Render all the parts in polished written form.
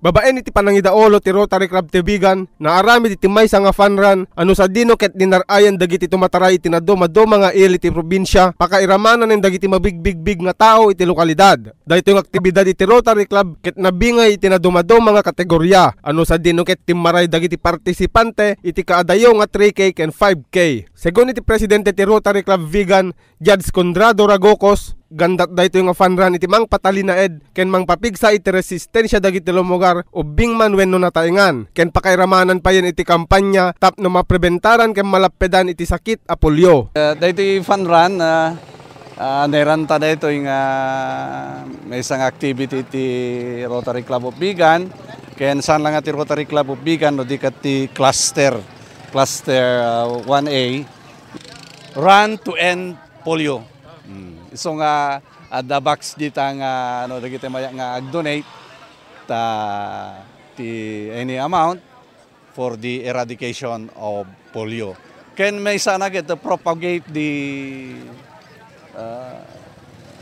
Babaen iti panangidaolo ti Rotary Club Tibigan na arami iti maysa nga fanran ano sa dino ket dinarayan dagiti tumataray iti nadoma-do mga ili iti probinsya pakairamanan ng dagiti mabigbigbig nga tao iti lokalidad. Dahito yung aktibidad iti Rotary Club ket nabingay iti nadoma-do mga kategorya ano sa dino ket timaray dagiti partisipante iti kaadayo nga 3K ken 5K. Segun iti presidente ti Rotary Club Vigan, Judge Conrado Ragocos, gandat dahito yung fanran iti mang patalinaed ken mang papigsa iti resistensya dagiti lumugar o bingman wenno nataingan ken pakairamanan pa yan iti kampanya tapno maprebentaran ken malappedan iti sakit a polio. Dahito yung fanran nairanta dahito yung may isang activity iti Rotary Club of Vigan ken saan lang iti Rotary Club of Vigan no di kat ti cluster 1A Run to End Polio. So nga the box dita nga ano dagiti maya nga ag-donate ta ti any amount for the eradication of polio. Ken may sana get to propagate the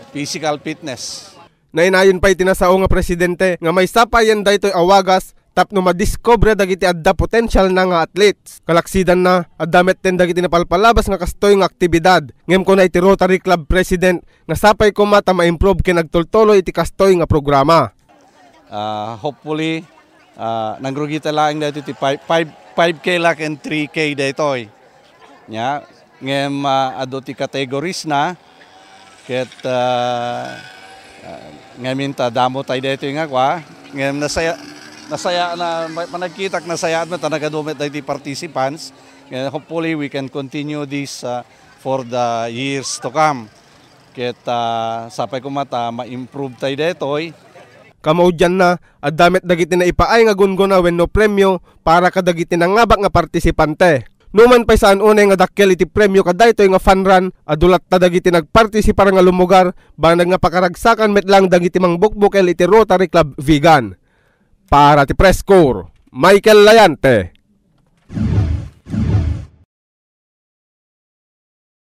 physical fitness. Nainayon pa itinasao nga presidente nga may sapayan daytoy awagas tapno madiscover dagiti adda potential na nga athletes. Kalaksidan na addamet ten dagiti napalpalabas nga kastoy nga aktibidad. Ngem ko na iti Rotary Club President nga sapay ko mata ma-improve ken nagtultuloy iti kastoy nga programa. Hopefully nangrugita lang dito iti 5K lak and 3K daytoy. Nya ngem adu ti categories na ket ngamin ta damo tay daytoy nga kwa ngem nasaya na managkitak nasaya at nagadumit na iti participants. And hopefully we can continue this for the years to come. Ket sapay ko mata ma-improve tayo detoy. Kamaudyan na addamet dagiti na ipaay nga gunguna wenno premyo para kadagiti nangabak nga partisipante. Numan pa saan unay nga dakkel iti premyo kadaytoy nga fanran adulat ta dagiti nagpartisipar nga lumugar banag nga pakaragsakan metlang dagiti mangbukbukel iti Rotary Club Vigan. Para ti Press Corps, Michael Layante.